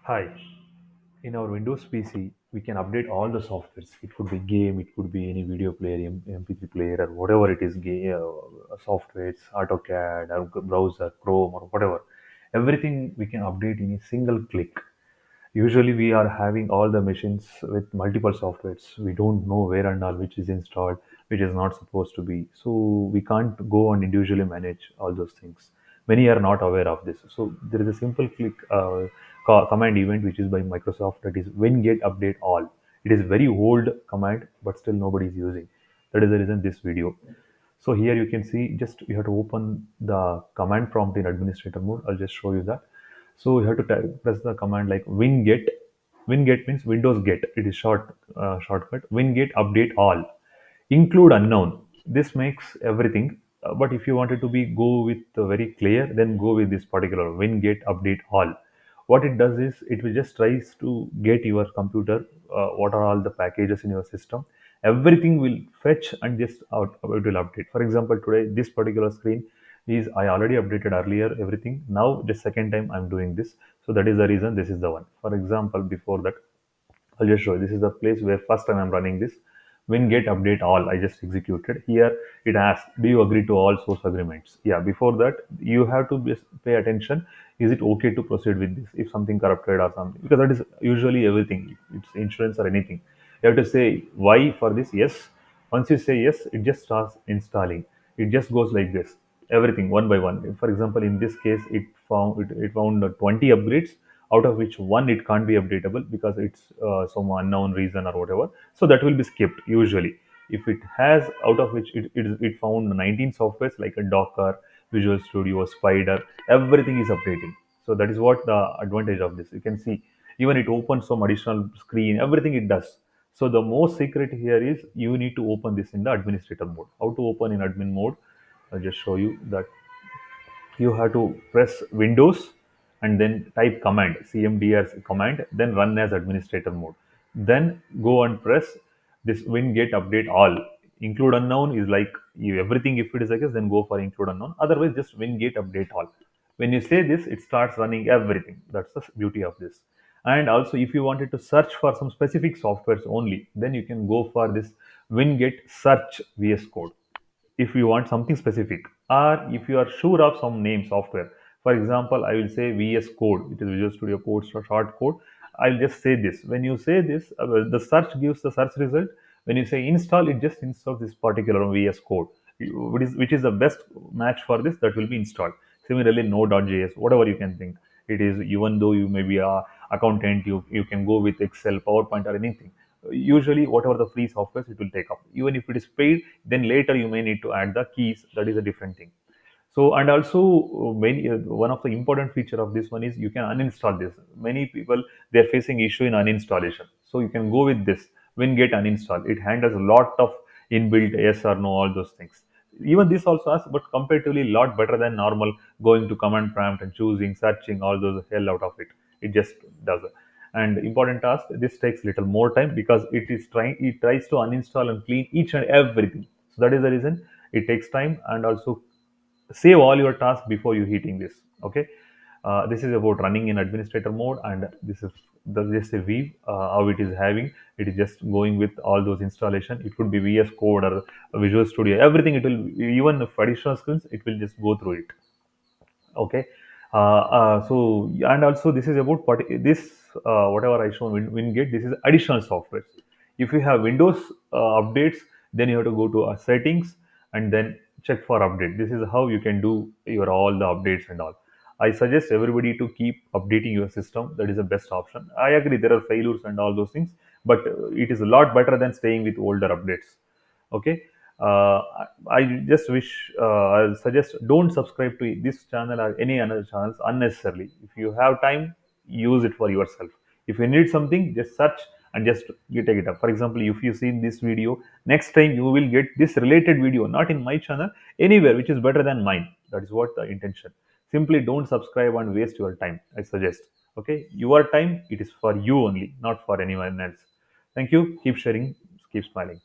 Hi. In our Windows PC, we can update all the softwares. It could be game, it could be any video player, MP3 player, or whatever it is, softwares, AutoCAD, or browser, Chrome, or whatever. Everything we can update in a single click. Usually, we are having all the machines with multiple softwares. We don't know where and all which is installed, which is not supposed to be. So we can't go and individually manage all those things. Many are not aware of this. So there is a simple click command event which is by Microsoft, that is winget update all. It is very old command, but still nobody is using. That is the reason this video. So here you can see, just you have to open the command prompt in administrator mode. I'll just show you that. So you have to press the command like winget. Winget means Windows get. It is shortcut. Winget update all. Include unknown. This makes everything. But if you wanted to be go with very clear, then go with this particular winget update all. What it does is it will just tries to get your computer. What are all the packages in your system? Everything will fetch and just out it will update. For example, today this particular screen is I already updated earlier everything. Now the second time I'm doing this, so that is the reason this is the one. For example, before that, I'll just show you. This is the place where first time I'm running this. When get update all, I just executed. Here it asks, do you agree to all source agreements? Yeah, before that, you have to just pay attention. Is it okay to proceed with this? If something corrupted or something, because that is usually everything. It's insurance or anything. You have to say why for this, yes. Once you say yes, it just starts installing. It just goes like this, everything one by one. For example, in this case, it found 20 upgrades, out of which one it can't be updatable because it's some unknown reason or whatever. So that will be skipped usually. If it has, out of which it found 19 softwares like a Docker, Visual Studio, Spider, everything is updating. So that is what the advantage of this. You can see even it opens some additional screen, everything it does. So the most secret here is you need to open this in the administrator mode. How to open in admin mode? I'll just show you that. You have to press Windows and then type command, cmd as command, then run as administrator mode. Then go and press this winget update all. Include unknown is like you, everything, if it is like this, then go for include unknown. Otherwise, just winget update all. When you say this, it starts running everything. That's the beauty of this. And also, if you wanted to search for some specific softwares only, then you can go for this winget search vscode if you want something specific, or if you are sure of some name software. For example, I will say vs code, it is Visual Studio Code, short code. I'll just say this. When you say this, the search gives the search result. When you say install, it just installs this particular vs code. Which is the best match for this, that will be installed. Similarly, node.js, whatever you can think. It is, even though you may be a accountant, you can go with Excel, PowerPoint, or anything. Usually whatever the free software it will take up. Even if it is paid, then later you may need to add the keys. That is a different thing. So, and also one of the important feature of this one is you can uninstall this. Many people, they're facing issue in uninstallation, so you can go with this when get uninstall. It handles a lot of inbuilt yes or no, all those things. Even this also has, but comparatively lot better than normal going to command prompt and choosing, searching, all those hell out of it. It just does it. And important task, this takes little more time because it tries to uninstall and clean each and everything. So that is the reason it takes time. And also save all your tasks before you hitting this. Okay. This is about running in administrator mode, and this is just a view how it is having. It is just going with all those installation. It could be VS Code or Visual Studio, everything. It will, even if additional screens, it will just go through it. Okay. So, and also this is about this whatever I shown Wingate. This is additional software. If you have Windows updates, then you have to go to settings and then check for update. This is how you can do your all the updates and all. I suggest everybody to keep updating your system. That is the best option. I agree there are failures and all those things, but it is a lot better than staying with older updates. Okay. I just wish, I'll suggest, don't subscribe to this channel or any other channels unnecessarily. If you have time, use it for yourself. If you need something, just search and just you take it up. For example, if you see this video, next time you will get this related video, not in my channel, anywhere which is better than mine. That is what the intention. Simply don't subscribe and waste your time, I suggest. Okay, your time, it is for you only, not for anyone else. Thank you. Keep sharing, keep smiling.